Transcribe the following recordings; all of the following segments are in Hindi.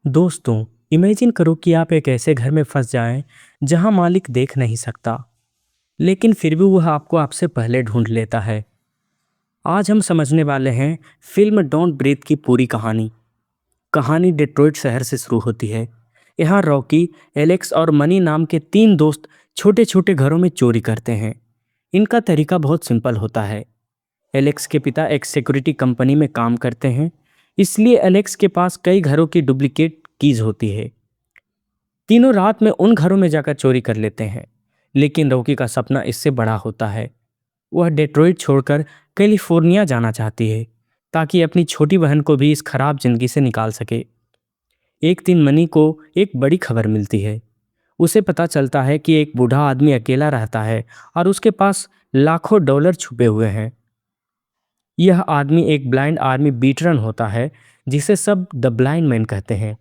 दोस्तों, इमेजिन करो कि आप एक ऐसे घर में फंस जाएं जहां मालिक देख नहीं सकता, लेकिन फिर भी वह आपको आपसे पहले ढूंढ लेता है। आज हम समझने वाले हैं फिल्म डोंट ब्रीथ की पूरी कहानी। कहानी डेट्रॉइट शहर से शुरू होती है। यहाँ रॉकी, एलेक्स और मनी नाम के तीन दोस्त छोटे छोटे घरों में चोरी करते हैं। इनका तरीका बहुत सिंपल होता है। एलेक्स के पिता एक सिक्योरिटी कंपनी में काम करते हैं, इसलिए एलेक्स के पास कई घरों की डुप्लीकेट कीज होती है। तीनों रात में उन घरों में जाकर चोरी कर लेते हैं। लेकिन रॉकी का सपना इससे बड़ा होता है। वह डेट्रॉइट छोड़कर कैलिफोर्निया जाना चाहती है ताकि अपनी छोटी बहन को भी इस खराब जिंदगी से निकाल सके। एक दिन मनी को एक बड़ी खबर मिलती है। उसे पता चलता है कि एक बूढ़ा आदमी अकेला रहता है और उसके पास लाखों डॉलर छुपे हुए हैं। यह आदमी एक ब्लाइंड आर्मी वेटरन होता है, जिसे सब द ब्लाइंड मैन कहते हैं।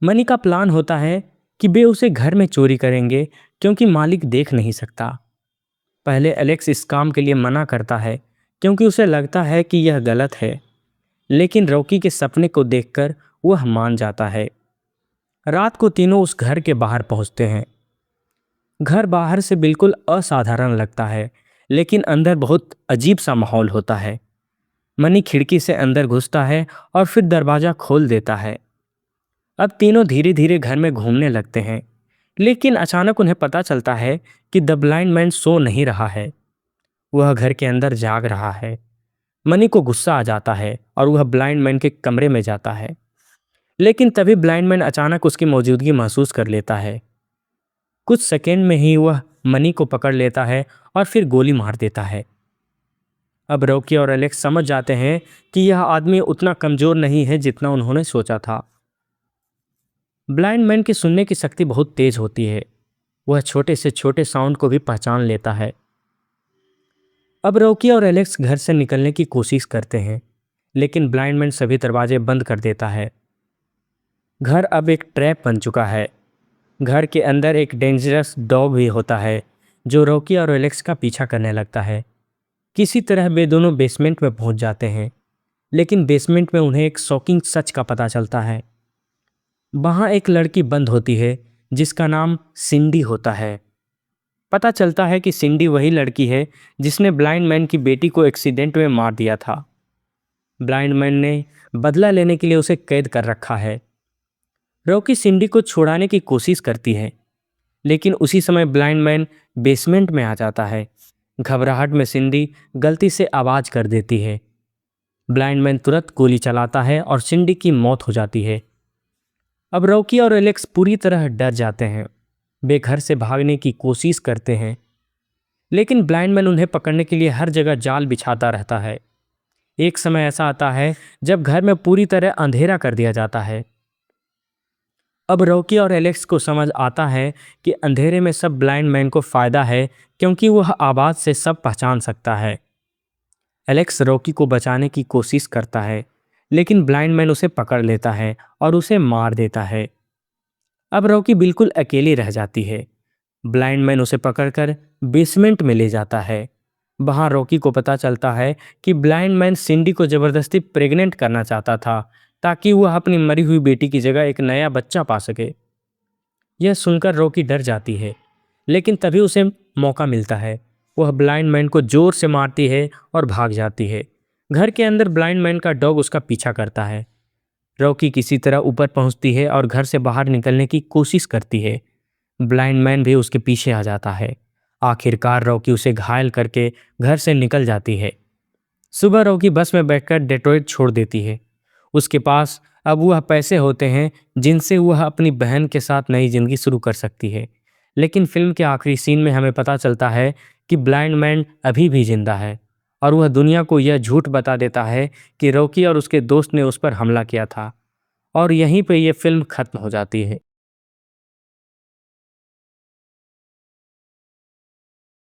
मनी का प्लान होता है कि वे उसे घर में चोरी करेंगे क्योंकि मालिक देख नहीं सकता। पहले एलेक्स इस काम के लिए मना करता है क्योंकि उसे लगता है कि यह गलत है, लेकिन रॉकी के सपने को देखकर वह मान जाता है। रात को तीनों उस घर के बाहर पहुंचते हैं। घर बाहर से बिल्कुल असाधारण लगता है, लेकिन अंदर बहुत अजीब सा माहौल होता है। मनी खिड़की से अंदर घुसता है और फिर दरवाज़ा खोल देता है। अब तीनों धीरे धीरे घर में घूमने लगते हैं, लेकिन अचानक उन्हें पता चलता है कि द ब्लाइंड मैन सो नहीं रहा है। वह घर के अंदर जाग रहा है। मनी को गुस्सा आ जाता है और वह ब्लाइंड मैन के कमरे में जाता है, लेकिन तभी ब्लाइंड मैन अचानक उसकी मौजूदगी महसूस कर लेता है। कुछ सेकेंड में ही वह मनी को पकड़ लेता है और फिर गोली मार देता है। अब रॉकी और एलेक्स समझ जाते हैं कि यह आदमी उतना कमज़ोर नहीं है जितना उन्होंने सोचा था। ब्लाइंड मैन की सुनने की शक्ति बहुत तेज होती है। वह छोटे से छोटे साउंड को भी पहचान लेता है। अब रॉकी और एलेक्स घर से निकलने की कोशिश करते हैं, लेकिन ब्लाइंड मैन सभी दरवाजे बंद कर देता है। घर अब एक ट्रैप बन चुका है। घर के अंदर एक डेंजरस डॉग भी होता है जो रॉकी और एलेक्स का पीछा करने लगता है। किसी तरह वे दोनों बेसमेंट में पहुंच जाते हैं, लेकिन बेसमेंट में उन्हें एक शॉकिंग सच का पता चलता है। वहाँ एक लड़की बंद होती है जिसका नाम सिंडी होता है। पता चलता है कि सिंडी वही लड़की है जिसने ब्लाइंड मैन की बेटी को एक्सीडेंट में मार दिया था। ब्लाइंड मैन ने बदला लेने के लिए उसे कैद कर रखा है। रॉकी सिंडी को छुड़ाने की कोशिश करती है, लेकिन उसी समय ब्लाइंड मैन बेसमेंट में आ जाता है। घबराहट में सिंडी गलती से आवाज़ कर देती है। ब्लाइंड मैन तुरंत गोली चलाता है और सिंडी की मौत हो जाती है। अब रॉकी और एलेक्स पूरी तरह डर जाते हैं। वे घर से भागने की कोशिश करते हैं, लेकिन ब्लाइंड मैन उन्हें पकड़ने के लिए हर जगह जाल बिछाता रहता है। एक समय ऐसा आता है जब घर में पूरी तरह अंधेरा कर दिया जाता है। अब रॉकी और एलेक्स को समझ आता है कि अंधेरे में सब ब्लाइंड मैन को फ़ायदा है, क्योंकि वह आवाज़ से सब पहचान सकता है। एलेक्स रॉकी को बचाने की कोशिश करता है, लेकिन ब्लाइंड मैन उसे पकड़ लेता है और उसे मार देता है। अब रॉकी बिल्कुल अकेली रह जाती है। ब्लाइंड मैन उसे पकड़कर बेसमेंट में ले जाता है। वहाँ रॉकी को पता चलता है कि ब्लाइंड मैन सिंडी को ज़बरदस्ती प्रेग्नेंट करना चाहता था ताकि वह अपनी मरी हुई बेटी की जगह एक नया बच्चा पा सके। यह सुनकर रॉकी डर जाती है, लेकिन तभी उसे मौका मिलता है। वह ब्लाइंड मैन को जोर से मारती है और भाग जाती है। घर के अंदर ब्लाइंड मैन का डॉग उसका पीछा करता है। रॉकी किसी तरह ऊपर पहुंचती है और घर से बाहर निकलने की कोशिश करती है। ब्लाइंड मैन भी उसके पीछे आ जाता है। आखिरकार रॉकी उसे घायल करके घर से निकल जाती है। सुबह रॉकी बस में बैठकर डेट्रॉइट छोड़ देती है। उसके पास अब वह पैसे होते हैं जिनसे वह अपनी बहन के साथ नई जिंदगी शुरू कर सकती है। लेकिन फिल्म के आखिरी सीन में हमें पता चलता है कि ब्लाइंड मैन अभी भी जिंदा है और वह दुनिया को यह झूठ बता देता है कि रॉकी और उसके दोस्त ने उस पर हमला किया था। और यहीं पे ये फिल्म खत्म हो जाती है।